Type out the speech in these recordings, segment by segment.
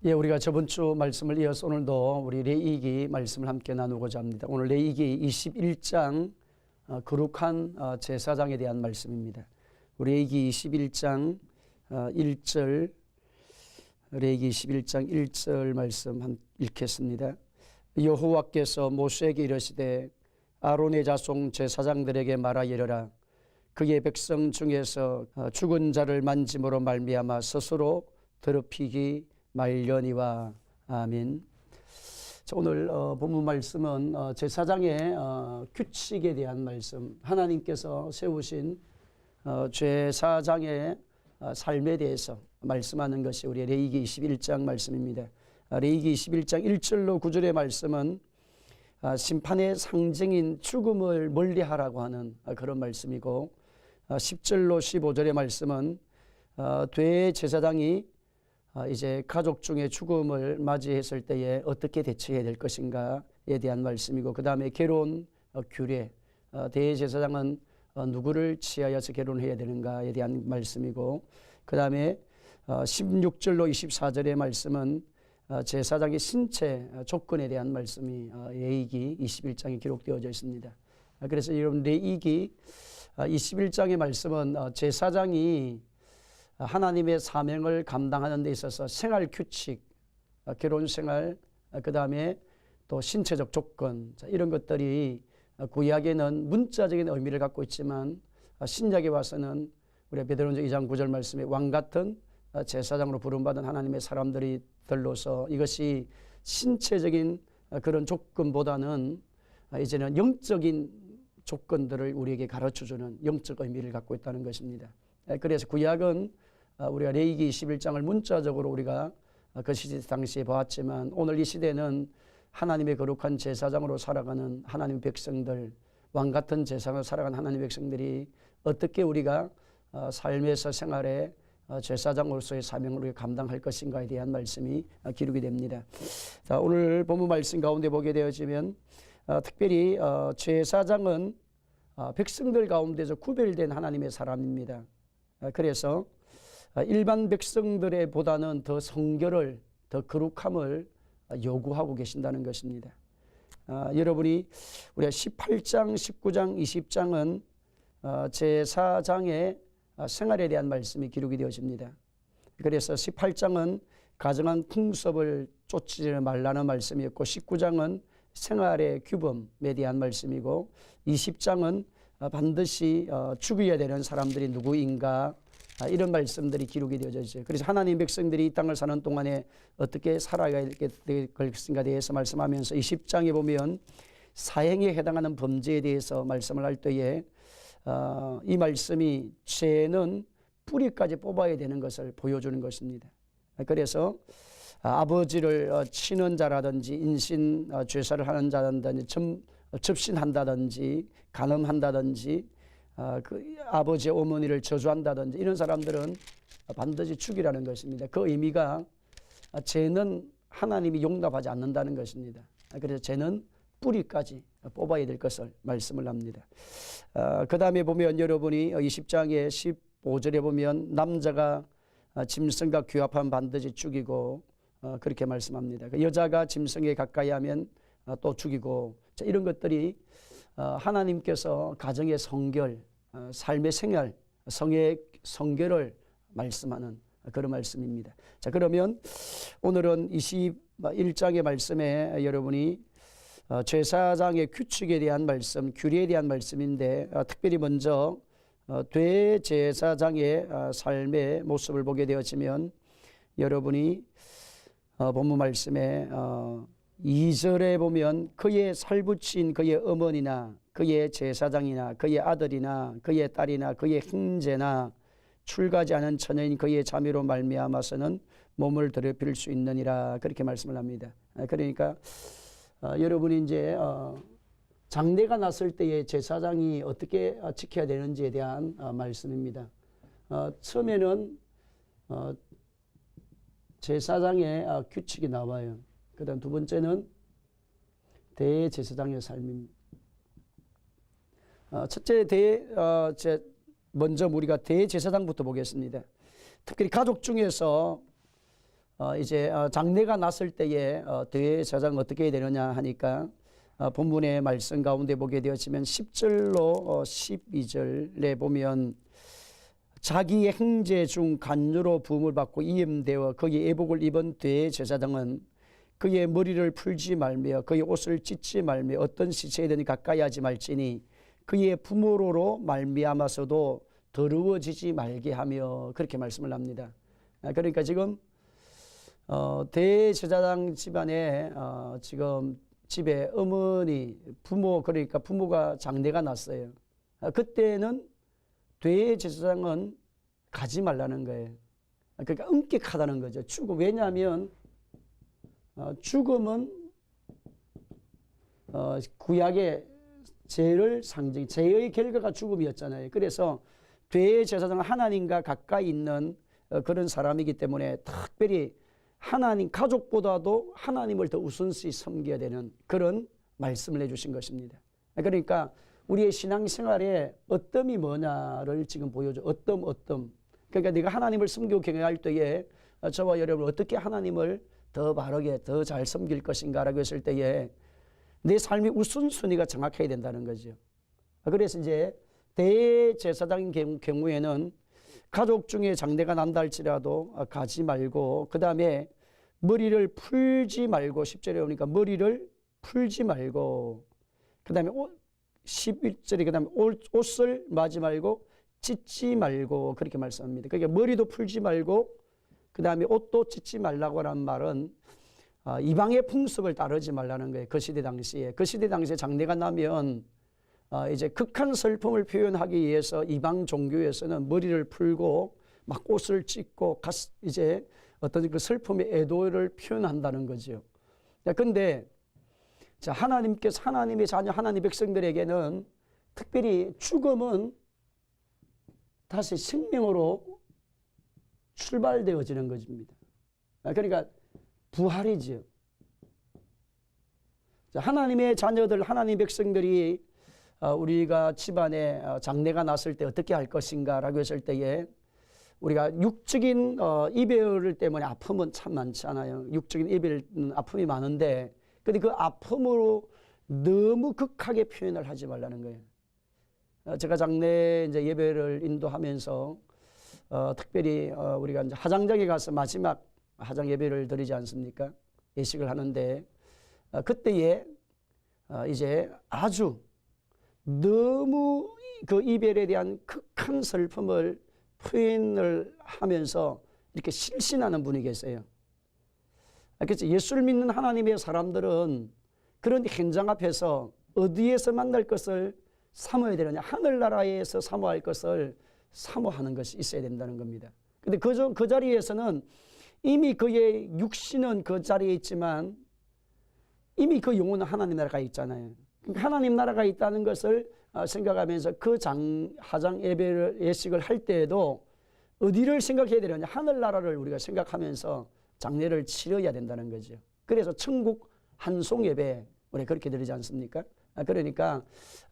예, 우리가 저번 주 말씀을 이어서 오늘도 우리 레위기 말씀을 함께 나누고자 합니다. 오늘 레위기 21장 거룩한 제사장에 대한 말씀입니다. 레위기 21장 1절, 레위기 21장 1절 말씀 읽겠습니다. 여호와께서 모세에게 이르시되 아론의 자손 제사장들에게 말하 이르라. 그의 백성 중에서 죽은 자를 만짐으로 말미암아 스스로 더럽히기 말려니와. 아멘. 자, 오늘 본문 말씀은 제사장의 규칙에 대한 말씀, 하나님께서 세우신 제사장의 삶에 대해서 말씀하는 것이 우리 레위기 21장 말씀입니다. 레위기 21장 1절로 9절의 말씀은 심판의 상징인 죽음을 멀리하라고 하는 그런 말씀이고, 10절로 15절의 말씀은 대제사장이 이제 가족 중에 죽음을 맞이했을 때에 어떻게 대처해야 될 것인가에 대한 말씀이고, 그 다음에 결혼 규례, 대제사장은 누구를 취하여서 결혼해야 되는가에 대한 말씀이고, 그 다음에 16절로 24절의 말씀은 제사장의 신체 조건에 대한 말씀이 레위기 21장에 기록되어져 있습니다. 그래서 여러분 레위기 21장의 말씀은 제사장이 하나님의 사명을 감당하는 데 있어서 생활 규칙, 결혼 생활, 그 다음에 또 신체적 조건, 이런 것들이 구약에는 문자적인 의미를 갖고 있지만 신약에 와서는 우리 베드로전서 2장 9절 말씀에 왕 같은 제사장으로 부름받은 하나님의 사람들로서 이것이 신체적인 그런 조건보다는 이제는 영적인 조건들을 우리에게 가르쳐주는 영적 의미를 갖고 있다는 것입니다. 그래서 구약은 우리가 레위기 21장을 문자적으로 우리가 그 시대 당시에 보았지만, 오늘 이 시대는 하나님의 거룩한 제사장으로 살아가는 하나님의 백성들, 왕같은 제사장으로 살아가는 하나님의 백성들이 어떻게 우리가 삶에서 생활에 제사장으로서의 사명을 감당할 것인가에 대한 말씀이 기록이 됩니다. 자, 오늘 본문 말씀 가운데 보게 되어지면 특별히 제사장은 백성들 가운데서 구별된 하나님의 사람입니다. 그래서 일반 백성들의 보다는 더 성결을, 더 거룩함을 요구하고 계신다는 것입니다. 여러분이 우리가 18장, 19장, 20장은 제사장의 생활에 대한 말씀이 기록이 되어집니다. 그래서 18장은 가정한 풍습을 쫓지 말라는 말씀이었고, 19장은 생활의 규범에 대한 말씀이고, 20장은 반드시 죽여야 되는 사람들이 누구인가, 이런 말씀들이 기록이 되어져 있어요. 그래서 하나님 백성들이 이 땅을 사는 동안에 어떻게 살아가야 될 것인가에 대해서 말씀하면서 20장에 보면 사형에 해당하는 범죄에 대해서 말씀을 할 때에 이 말씀이 죄는 뿌리까지 뽑아야 되는 것을 보여주는 것입니다. 그래서 아버지를 치는 자라든지 인신 죄사를 하는 자라든지 접신한다든지 간음한다든지 그 아버지의 어머니를 저주한다든지 이런 사람들은 반드시 죽이라는 것입니다. 그 의미가 죄는 하나님이 용납하지 않는다는 것입니다. 그래서 죄는 뿌리까지 뽑아야 될 것을 말씀을 합니다. 그 다음에 보면 여러분이 20장의 15절에 보면 남자가 짐승과 규합하면 반드시 죽이고, 그렇게 말씀합니다. 여자가 짐승에 가까이 하면 또 죽이고, 이런 것들이 하나님께서 가정의 성결, 삶의 생활, 성의 성결을 말씀하는 그런 말씀입니다. 자, 그러면 오늘은 21장의 말씀에 여러분이 제사장의 규칙에 대한 말씀, 규례에 대한 말씀인데, 특별히 먼저 대제사장의 삶의 모습을 보게 되어지면 여러분이 본문 말씀에 2절에 보면 그의 살붙인 그의 어머니나 그의 제사장이나 그의 아들이나 그의 딸이나 그의 형제나 출가하지 않은 처녀인 그의 자매로 말미암아서는 몸을 더럽힐 수 있느니라, 그렇게 말씀을 합니다. 그러니까 여러분이 이제 장례가 났을 때의 제사장이 어떻게 지켜야 되는지에 대한 말씀입니다. 처음에는 제사장의 규칙이 나와요. 그 다음 두 번째는 대제사장의 삶입니다. 첫째 먼저 우리가 대제사장부터 보겠습니다. 특히 가족 중에서 이제 장례가 났을 때에 대제사장 어떻게 해야 되느냐 하니까 본문의 말씀 가운데 보게 되었지만 10절로 12절에 보면 자기의 형제 중 간주로 부음을 받고 이임되어 그의 애복을 입은 대제사장은 그의 머리를 풀지 말며 그의 옷을 찢지 말며 어떤 시체이든 가까이 하지 말지니 그의 부모로로 말미암아서도 더러워지지 말게 하며 그렇게 말씀을 합니다. 그러니까 지금 대제사장 집안에 지금 집에 어머니 부모 그러니까 부모가 장례가 났어요. 그때는 대제사장은 가지 말라는 거예요. 그러니까 엄격하다는 거죠. 죽음. 왜냐하면 죽음은 구약의 죄를 상징, 죄의 결과가 죽음이었잖아요. 그래서 대제사장은 하나님과 가까이 있는 그런 사람이기 때문에 특별히 하나님 가족보다도 하나님을 더 우선시 섬겨야 되는 그런 말씀을 해주신 것입니다. 그러니까 우리의 신앙생활에 어뜸이 뭐냐를 지금 보여줘. 어뜸. 그러니까 네가 하나님을 섬기고 경외할 때에 저와 여러분 어떻게 하나님을 더 바르게 더 잘 섬길 것인가라고 했을 때에 내 삶의 우선순위가 정확해야 된다는 거죠. 그래서 이제 대제사장인 경우에는 가족 중에 장례가 난다 할지라도 가지 말고 그 다음에 머리를 풀지 말고 10절에 오니까 머리를 풀지 말고 그 다음에 11절에 그 다음에 옷을 마지 말고 찢지 말고 그렇게 말씀합니다. 그러니까 머리도 풀지 말고 그 다음에 옷도 찢지 말라고 하는 말은 이방의 풍습을 따르지 말라는 거예요. 그 시대 당시에. 그 시대 당시에 장례가 나면 이제 극한 슬픔을 표현하기 위해서 이방 종교에서는 머리를 풀고 막 옷을 찢고 이제 어떤 그 슬픔의 애도를 표현한다는 거죠. 그런데 하나님께서 하나님의 자녀 하나님 백성들에게는 특별히 죽음은 다시 생명으로 출발되어지는 것입니다. 그러니까 부활이죠. 하나님의 자녀들 하나님 백성들이 우리가 집안에 장례가 났을 때 어떻게 할 것인가 라고 했을 때에 우리가 육적인 이별 때문에 아픔은 참 많잖아요. 육적인 이별은 아픔이 많은데 근데 그 아픔으로 너무 극하게 표현을 하지 말라는 거예요. 제가 장례 이제 예배를 인도하면서 특별히 우리가 이제 화장장에 가서 마지막 화장 예배를 드리지 않습니까? 예식을 하는데 그때에 이제 아주 너무 그 이별에 대한 극한 슬픔을 표현을 하면서 이렇게 실신하는 분이 계세요. 그래서 예수를 믿는 하나님의 사람들은 그런 현장 앞에서 어디에서 만날 것을 사모해야 되느냐, 하늘나라에서 사모할 것을 사모하는 것이 있어야 된다는 겁니다. 근데 그 자리에서는 이미 그의 육신은 그 자리에 있지만 이미 그 영혼은 하나님 나라가 있잖아요. 하나님 나라가 있다는 것을 생각하면서 그 하장 예배를 예식을 할 때에도 어디를 생각해야 되느냐, 하늘나라를 우리가 생각하면서 장례를 치러야 된다는 거죠. 그래서 천국 한송 예배 우리 그렇게 드리지 않습니까? 그러니까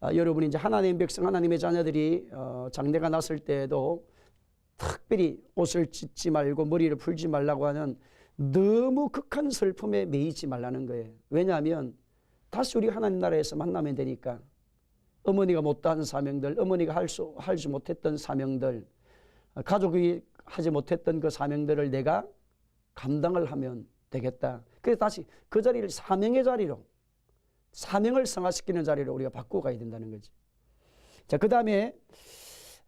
여러분이 이제 하나님 백성 하나님의 자녀들이 장례가 났을 때에도 특별히 옷을 찢지 말고 머리를 풀지 말라고 하는 너무 극한 슬픔에 매이지 말라는 거예요. 왜냐하면 다시 우리 하나님 나라에서 만나면 되니까. 어머니가 못한 사명들, 어머니가 하지 못했던 사명들, 가족이 하지 못했던 그 사명들을 내가 감당을 하면 되겠다. 그래서 다시 그 자리를 사명의 자리로, 사명을 성화시키는 자리로 우리가 바꾸고 가야 된다는 거지. 자, 그 다음에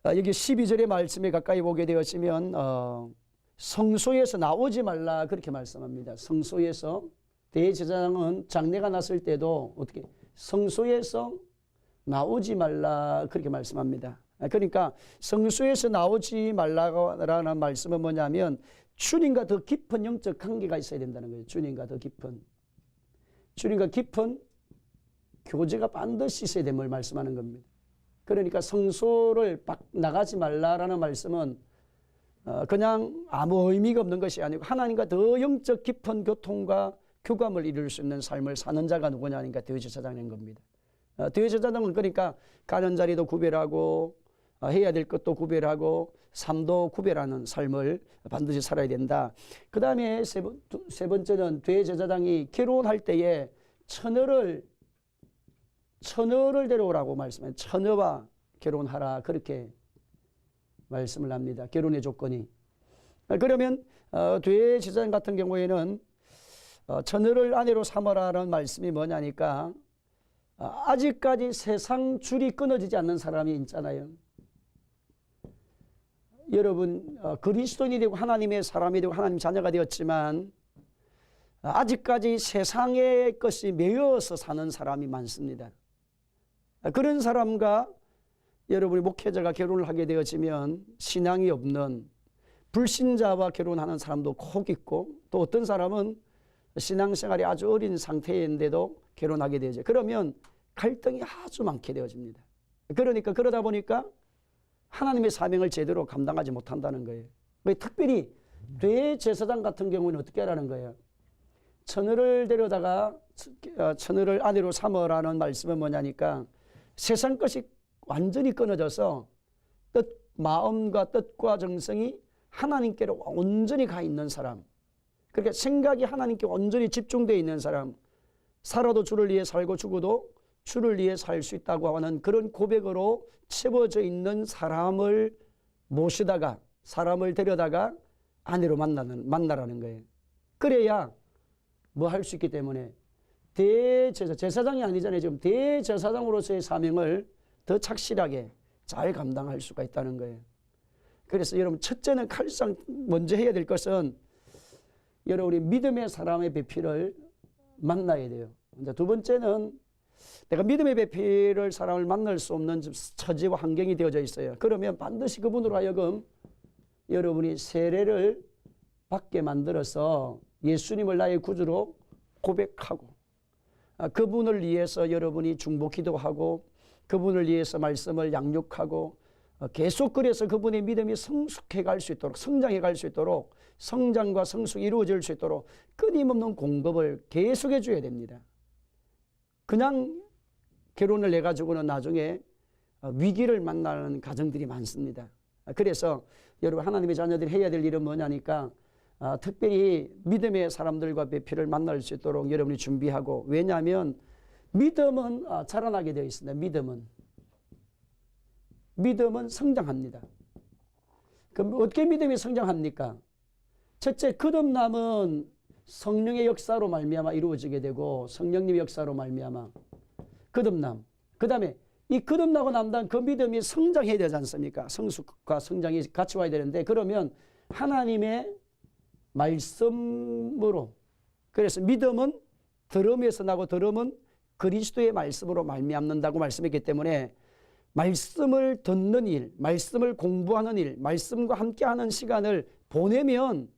여기 12절의 말씀에 가까이 보게 되었으면 성소에서 나오지 말라 그렇게 말씀합니다. 성소에서 대제사장은 장례가 났을 때도 어떻게 성소에서 나오지 말라 그렇게 말씀합니다. 그러니까 성소에서 나오지 말라라는 말씀은 뭐냐면 주님과 더 깊은 영적 관계가 있어야 된다는 거예요. 주님과 더 깊은 교제가 반드시 있어야 됨을 말씀하는 겁니다. 그러니까 성소를 나가지 말라라는 말씀은 그냥 아무 의미가 없는 것이 아니고 하나님과 더 영적 깊은 교통과 교감을 이룰 수 있는 삶을 사는 자가 누구냐 하니까 대제사장인 겁니다. 대제사장은 그러니까 가는 자리도 구별하고 해야 될 것도 구별하고 삶도 구별하는 삶을 반드시 살아야 된다. 그 다음에 세 번째는 대제사장이 결혼할 때에 처녀를 데려오라고 말씀해요. 처녀와 결혼하라, 그렇게 말씀을 합니다. 결혼의 조건이. 그러면 대제사장 같은 경우에는 처녀를 아내로 삼으라는 말씀이 뭐냐니까 아직까지 세상 줄이 끊어지지 않는 사람이 있잖아요. 여러분 그리스도인이 되고 하나님의 사람이 되고 하나님 자녀가 되었지만 아직까지 세상의 것이 매여서 사는 사람이 많습니다. 그런 사람과 여러분이 목회자가 결혼을 하게 되어지면 신앙이 없는 불신자와 결혼하는 사람도 꼭 있고, 또 어떤 사람은 신앙생활이 아주 어린 상태인데도 결혼하게 되죠. 그러면 갈등이 아주 많게 되어집니다. 그러다 보니까 하나님의 사명을 제대로 감당하지 못한다는 거예요. 특별히 대제사장 같은 경우는 어떻게 하라는 거예요? 처녀를 데려다가 처녀를 아내로 삼으라는 말씀은 뭐냐니까 세상 것이 완전히 끊어져서 마음과 뜻과 정성이 하나님께로 온전히 가 있는 사람, 그러니까 생각이 하나님께 온전히 집중되어 있는 사람, 살아도 주를 위해 살고 죽어도 주를 위해 살 수 있다고 하는 그런 고백으로 채워져 있는 사람을 모시다가, 사람을 데려다가 아내로 만나라는 거예요. 그래야 뭐 할 수 있기 때문에 제사장이 아니잖아요. 지금 대제사장으로서의 사명을 더 착실하게 잘 감당할 수가 있다는 거예요. 그래서 여러분, 첫째는 칼상 먼저 해야 될 것은 여러분이 믿음의 사람의 배필을 만나야 돼요. 두 번째는 내가 믿음의 배필을 사람을 만날 수 없는 처지와 환경이 되어져 있어요. 그러면 반드시 그분으로 하여금 여러분이 세례를 받게 만들어서 예수님을 나의 구주로 고백하고 그분을 위해서 여러분이 중보기도 하고 그분을 위해서 말씀을 양육하고 계속 그래서 그분의 믿음이 성숙해 갈 수 있도록, 성장해 갈 수 있도록, 성장과 성숙이 이루어질 수 있도록 끊임없는 공급을 계속해 줘야 됩니다. 그냥 결혼을 해가지고는 나중에 위기를 만나는 가정들이 많습니다. 그래서 여러분, 하나님의 자녀들이 해야 될 일은 뭐냐니까 특별히 믿음의 사람들과 배필을 만날 수 있도록 여러분이 준비하고, 왜냐하면 믿음은 자라나게 되어 있습니다. 믿음은 성장합니다. 그럼 어떻게 믿음이 성장합니까? 첫째, 거듭남은 성령의 역사로 말미암아 이루어지게 되고, 성령님의 역사로 말미암아 거듭남. 그 다음에 이 거듭나고 난 다음 그 믿음이 성장해야 되지 않습니까? 성숙과 성장이 같이 와야 되는데, 그러면 하나님의 말씀으로, 그래서 믿음은 들음에서 나고 들음은 그리스도의 말씀으로 말미암는다고 말씀했기 때문에 말씀을 듣는 일, 말씀을 공부하는 일, 말씀과 함께하는 시간을 보내면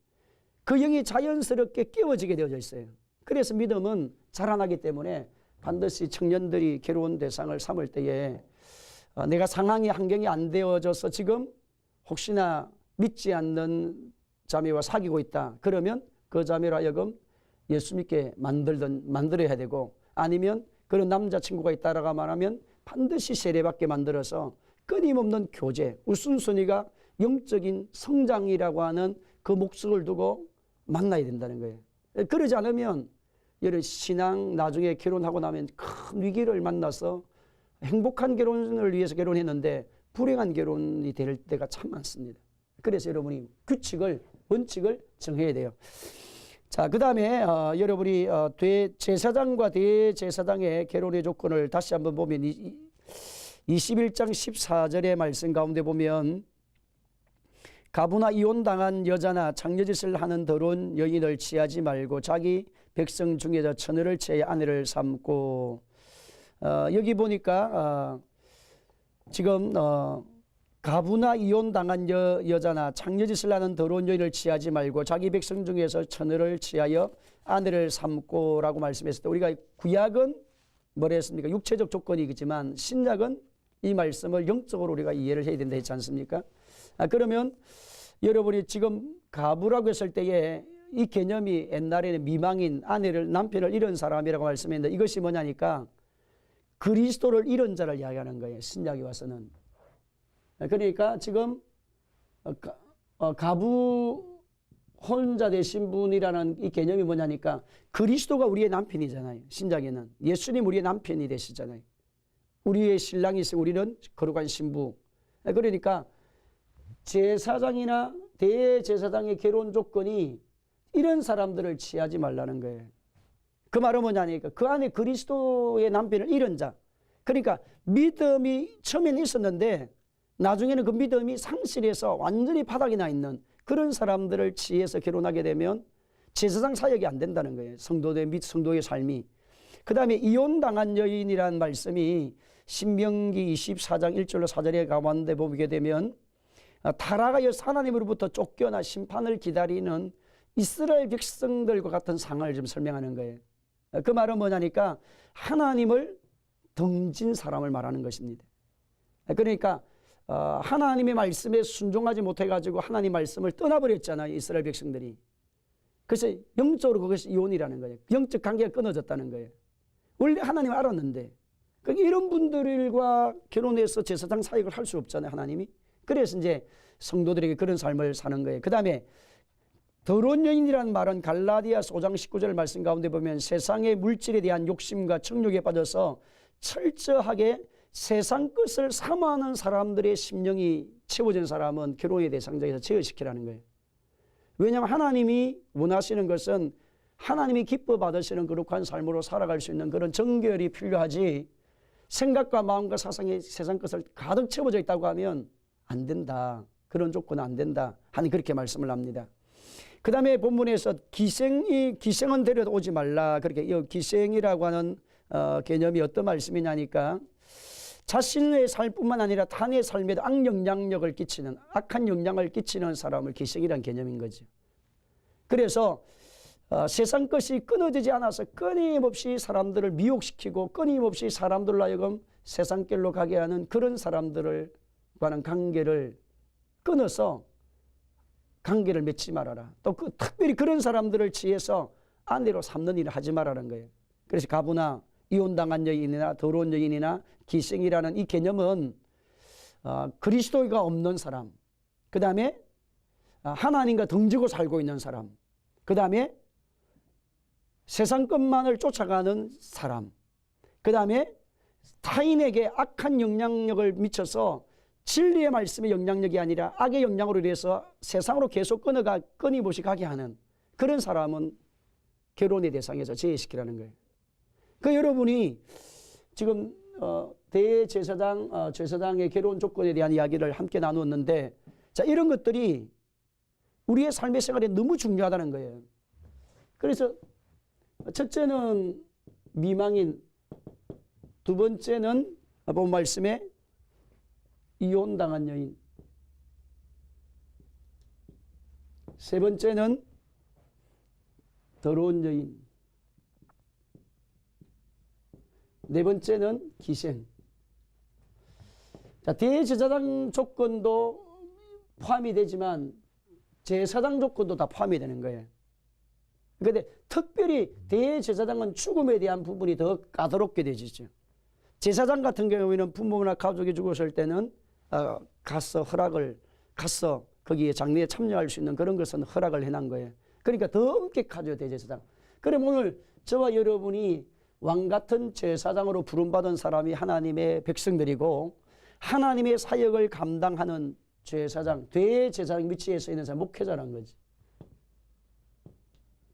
그 영이 자연스럽게 깨워지게 되어져 있어요. 그래서 믿음은 자라나기 때문에 반드시 청년들이 결혼 대상을 삼을 때에 내가 상황이 환경이 안 되어져서 지금 혹시나 믿지 않는 자매와 사귀고 있다. 그러면 그 자매로 하여금 예수 믿게 만들어야 되고, 아니면 그런 남자친구가 있다라고 말하면 반드시 세례받게 만들어서 끊임없는 교제, 우선순위가 영적인 성장이라고 하는 그 목적을 두고 만나야 된다는 거예요. 그러지 않으면 여러 신앙 나중에 결혼하고 나면 큰 위기를 만나서 행복한 결혼을 위해서 결혼했는데 불행한 결혼이 될 때가 참 많습니다. 그래서 여러분이 원칙을 정해야 돼요. 자, 그 다음에 여러분이 제사장과 대제사장의 결혼의 조건을 다시 한번 보면 21장 14절의 말씀 가운데 보면, 가부나 이혼당한 여자나 장려짓을 하는 더러운 여인을 취하지 말고 자기 백성 중에서 처녀를 취해 아내를 삼고, 여기 보니까 지금 가부나 이혼당한 여자나 장려짓을 하는 더러운 여인을 취하지 말고 자기 백성 중에서 처녀를 취하여 아내를 삼고 라고 말씀했을 때, 우리가 구약은 뭐라 했습니까? 육체적 조건이겠지만 신약은 이 말씀을 영적으로 우리가 이해를 해야 된다 했지 않습니까? 그러면 여러분이 지금 가부라고 했을 때에 이 개념이 옛날에는 미망인, 남편을 잃은 사람이라고 말씀했는데, 이것이 뭐냐니까 그리스도를 잃은 자를 이야기하는 거예요. 신약에 와서는. 그러니까 지금 가부 혼자 되신 분이라는 이 개념이 뭐냐니까 그리스도가 우리의 남편이잖아요. 신약에는 예수님 우리의 남편이 되시잖아요. 우리의 신랑이 있으면 우리는 거룩한 신부. 그러니까 제사장이나 대제사장의 결혼 조건이 이런 사람들을 취하지 말라는 거예요. 그 말은 뭐냐니까 그 안에 그리스도의 남편을 잃은 자. 그러니까 믿음이 처음에는 있었는데 나중에는 그 믿음이 상실해서 완전히 바닥이 나 있는 그런 사람들을 취해서 결혼하게 되면 제사장 사역이 안 된다는 거예요. 성도의 삶이. 그 다음에 이혼당한 여인이라는 말씀이 신명기 24장 1절로 4절에 가만데 보게 되면 타락하여 하나님으로부터 쫓겨나 심판을 기다리는 이스라엘 백성들과 같은 상황을 좀 설명하는 거예요. 그 말은 뭐냐니까 하나님을 등진 사람을 말하는 것입니다. 그러니까 하나님의 말씀에 순종하지 못해가지고 하나님 말씀을 떠나버렸잖아요. 이스라엘 백성들이. 그래서 영적으로 그것이 이혼이라는 거예요. 영적 관계가 끊어졌다는 거예요. 원래 하나님 알았는데 이런 분들과 결혼해서 제사장 사역을 할 수 없잖아요. 하나님이. 그래서 이제 성도들에게 그런 삶을 사는 거예요. 그 다음에 더러운 여인이라는 말은 갈라디아서 5장 19절 말씀 가운데 보면 세상의 물질에 대한 욕심과 정욕에 빠져서 철저하게 세상 것을 사모하는 사람들의 심령이 채워진 사람은 결혼의 대상자에서 제어시키라는 거예요. 왜냐하면 하나님이 원하시는 것은 하나님이 기뻐 받으시는 거룩한 삶으로 살아갈 수 있는 그런 정결이 필요하지 생각과 마음과 사상이 세상 것을 가득 채워져 있다고 하면 안 된다. 그런 조건은 안 된다. 하니 그렇게 말씀을 합니다. 그 다음에 본문에서 기생은 데려오지 말라. 그렇게 이 기생이라고 하는 개념이 어떤 말씀이냐니까 자신의 삶뿐만 아니라 타인의 삶에도 악영향력을 끼치는 악한 영향을 끼치는 사람을 기생이라는 개념인 거죠. 그래서 세상 것이 끊어지지 않아서 끊임없이 사람들을 미혹시키고 끊임없이 사람들로 하여금 세상길로 가게 하는 그런 사람들을 관한 관계를 끊어서 관계를 맺지 말아라. 또 특별히 그런 사람들을 취해서 아내로 삼는 일을 하지 말라는 거예요. 그래서 가부나 이혼당한 여인이나 더러운 여인이나 기생이라는 이 개념은 그리스도가 없는 사람, 그 다음에 하나님과 등지고 살고 있는 사람, 그 다음에 세상 것만을 쫓아가는 사람, 그 다음에 타인에게 악한 영향력을 미쳐서 진리의 말씀의 영향력이 아니라 악의 영향으로 인해서 세상으로 계속 끊임없이 가게 하는 그런 사람은 결혼의 대상에서 제외시키라는 거예요. 그 여러분이 지금 대제사장, 제사장의 결혼 조건에 대한 이야기를 함께 나누었는데 자, 이런 것들이 우리의 삶의 생활에 너무 중요하다는 거예요. 그래서 첫째는 미망인, 두 번째는 본 말씀에 이혼당한 여인, 세 번째는 더러운 여인, 네 번째는 기생. 자, 대제사장 조건도 포함이 되지만 제사장 조건도 다 포함이 되는 거예요. 그런데 특별히 대제사장은 죽음에 대한 부분이 더 까다롭게 되지죠. 제사장 같은 경우에는 부모나 가족이 죽었을 때는 가서 거기에 장례에 참여할 수 있는 그런 것은 허락을 해놓은 거예요. 그러니까 더 엄격하죠, 대제사장. 그럼 오늘 저와 여러분이 왕같은 제사장으로 부름받은 사람이 하나님의 백성들이고 하나님의 사역을 감당하는 제사장, 대제사장 위치에 있는 사람, 목회자라는 거지.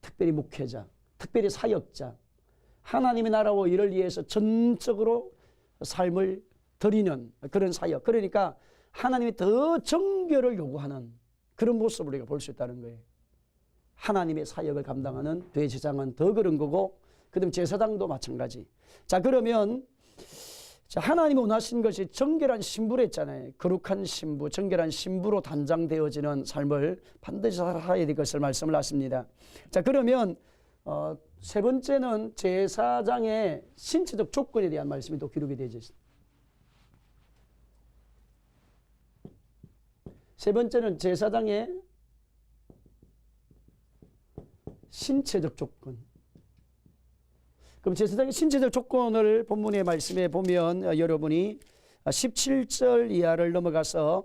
특별히 목회자, 특별히 사역자, 하나님의 나라와 일을 위해서 전적으로 삶을 드리는 그런 사역. 그러니까 하나님이 더 정결을 요구하는 그런 모습을 우리가 볼 수 있다는 거예요. 하나님의 사역을 감당하는 대제사장은 더 그런 거고 그 다음에 제사장도 마찬가지. 자, 그러면 하나님이 원하신 것이 정결한 신부로 했잖아요. 거룩한 신부, 정결한 신부로 단장되어지는 삶을 반드시 살아야 될 것을 말씀을 하십니다. 자, 그러면 세 번째는 제사장의 신체적 조건에 대한 말씀이 또 기록이 되어 있습니다. 세 번째는 제사장의 신체적 조건. 그럼 제사장의 신체적 조건을 본문의 말씀에 보면 여러분이 17절 이하를 넘어가서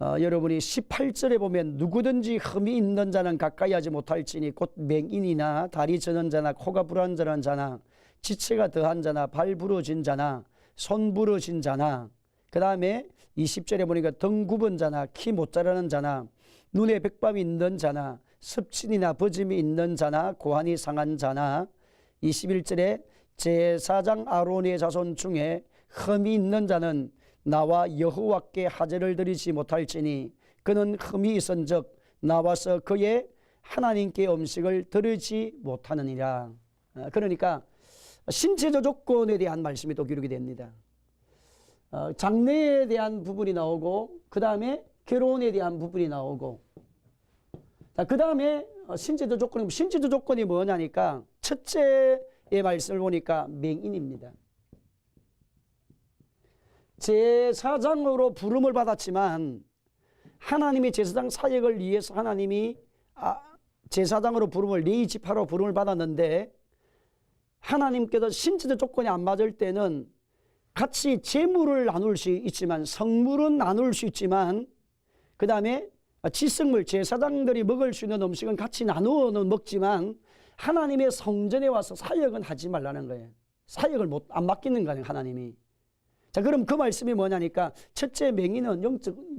여러분이 18절에 보면 누구든지 흠이 있는 자는 가까이 하지 못할지니 곧 맹인이나 다리 저는 자나 코가 불안전한 자나 지체가 더한 자나 발 부러진 자나 손 부러진 자나 그 다음에 20절에 보니까 등 굽은 자나 키 못 자라는 자나 눈에 백밤이 있는 자나 습진이나 버짐이 있는 자나 고환이 상한 자나 21절에 제사장 아론의 자손 중에 흠이 있는 자는 나와 여호와께 하제를 드리지 못할지니 그는 흠이 있은즉 나와서 그의 하나님께 음식을 드리지 못하느니라. 그러니까 신체적 조건에 대한 말씀이 또 기록이 됩니다. 장래에 대한 부분이 나오고 그 다음에 결혼에 대한 부분이 나오고 그 다음에 신체적 조건이 뭐냐니까 첫째의 말씀을 보니까 맹인입니다. 제사장으로 부름을 받았지만 하나님이 제사장 사역을 위해서 하나님이 제사장으로 부름을 레위지파로 부름을 받았는데 하나님께서 신체적 조건이 안 맞을 때는 같이 재물을 나눌 수 있지만 성물은 나눌 수 있지만 그 다음에 지성물 제사장들이 먹을 수 있는 음식은 같이 나누어는 먹지만 하나님의 성전에 와서 사역은 하지 말라는 거예요. 사역을 안 맡기는 거예요 하나님이. 자, 그럼 그 말씀이 뭐냐니까 첫째 맹인은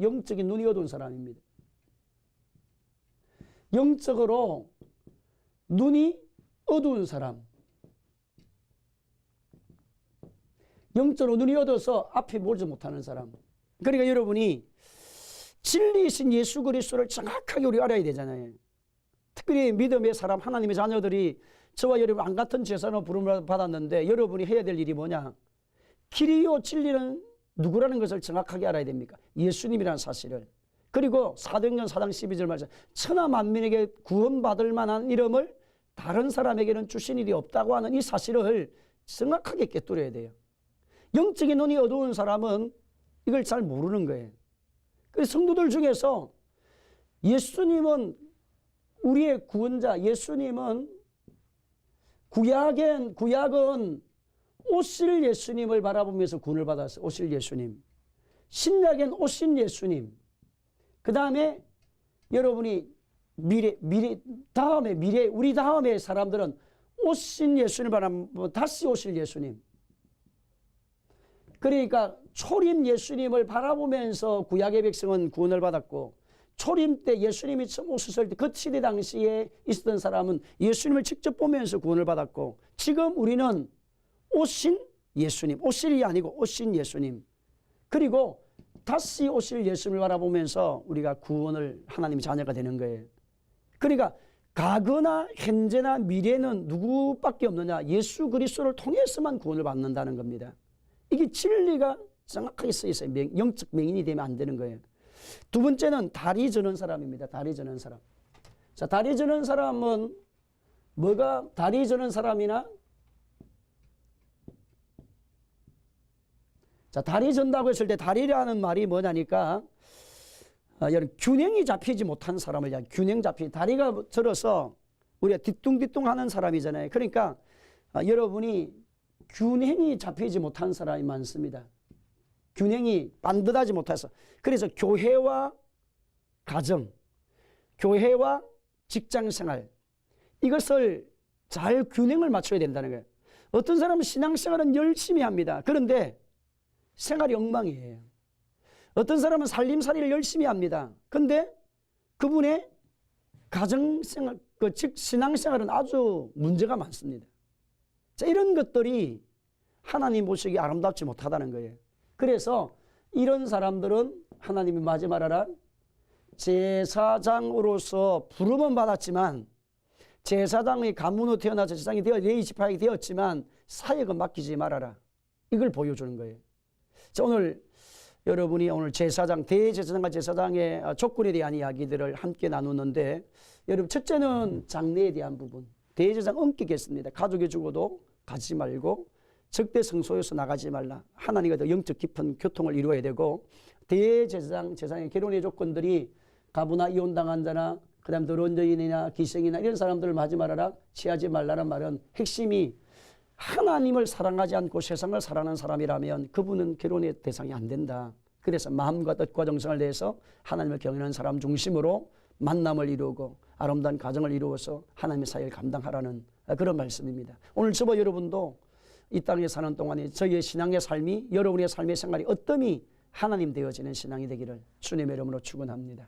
영적인 눈이 어두운 사람입니다. 영적으로 눈이 어두운 사람. 영적으로 눈이 어두워서 앞에 보지 못하는 사람. 그러니까 여러분이 진리이신 예수 그리스도를 정확하게 우리 알아야 되잖아요. 특별히 믿음의 사람 하나님의 자녀들이 저와 여러분 안 같은 제사로 부름을 받았는데 여러분이 해야 될 일이 뭐냐? 길이요 진리는 누구라는 것을 정확하게 알아야 됩니까? 예수님이라는 사실을. 그리고 사도행전 4장 12절 말씀 천하 만민에게 구원받을 만한 이름을 다른 사람에게는 주신 일이 없다고 하는 이 사실을 정확하게 꿰뚫어야 돼요. 영적인 눈이 어두운 사람은 이걸 잘 모르는 거예요. 그래서 성도들 중에서 예수님은 우리의 구원자, 예수님은 구약은 오실 예수님을 바라보면서 구원을 받았어요. 오실 예수님. 신약엔 오신 예수님. 그 다음에 여러분이 우리 다음에 사람들은 오신 예수님을 바라보면 다시 오실 예수님. 그러니까 초림 예수님을 바라보면서 구약의 백성은 구원을 받았고 초림 때 예수님이 처음 오셨을 때 그 시대 당시에 있었던 사람은 예수님을 직접 보면서 구원을 받았고 지금 우리는 오신 예수님, 오실이 아니고 오신 예수님 그리고 다시 오실 예수님을 바라보면서 우리가 구원을 하나님의 자녀가 되는 거예요. 그러니까 과거나 현재나 미래는 누구밖에 없느냐? 예수 그리스도를 통해서만 구원을 받는다는 겁니다. 이게 진리가 정확하게 써 있어요. 영적 맹인이 되면 안 되는 거예요. 두 번째는 다리 저는 사람입니다. 다리 저는 사람. 자, 다리 저는 사람은 뭐가 다리 저는 사람이나 자, 다리 전다고 했을 때 다리라는 말이 뭐냐니까 여러분 균형이 잡히지 못한 사람을 얘기해요. 균형 잡히지 다리가 절어서 우리가 뒤뚱뒤뚱 하는 사람이잖아요. 그러니까 여러분이 균형이 잡히지 못한 사람이 많습니다. 균형이 반듯하지 못해서. 그래서 교회와 가정, 교회와 직장생활 이것을 잘 균형을 맞춰야 된다는 거예요. 어떤 사람은 신앙생활은 열심히 합니다. 그런데 생활이 엉망이에요. 어떤 사람은 살림살이를 열심히 합니다. 그런데 그분의 가정생활, 즉 신앙생활은 아주 문제가 많습니다. 자, 이런 것들이 하나님 보시기에 아름답지 못하다는 거예요. 그래서 이런 사람들은 하나님이 마지 말아라. 제사장으로서 부름은 받았지만 제사장의 가문으로 태어나서 제사장이 되어 레위지파에 되었지만 사역은 맡기지 말아라. 이걸 보여주는 거예요. 자, 오늘 여러분이 오늘 제사장, 대제사장과 제사장의 조건에 대한 이야기들을 함께 나누는데 여러분 첫째는 장래에 대한 부분. 대제사장 엄격했습니다. 가족이 죽어도 가지 말고 적대 성소에서 나가지 말라. 하나님과 더 영적 깊은 교통을 이루어야 되고 대제사장, 제사장의 결혼의 조건들이 가부나 이혼당한 자나 그 다음 더러운 여인이나 기생이나 이런 사람들을 맞지 말아라. 취하지 말라는 말은 핵심이 하나님을 사랑하지 않고 세상을 사랑하는 사람이라면 그분은 결혼의 대상이 안 된다. 그래서 마음과 뜻과 정성을 내서 하나님을 경외하는 사람 중심으로 만남을 이루고 아름다운 가정을 이루어서 하나님의 사역을 감당하라는 그런 말씀입니다. 오늘 저와 여러분도 이 땅에 사는 동안에 저희의 신앙의 삶이, 여러분의 삶의 생활이 어떠니 하나님 되어지는 신앙이 되기를 주님의 이름으로 축원합니다.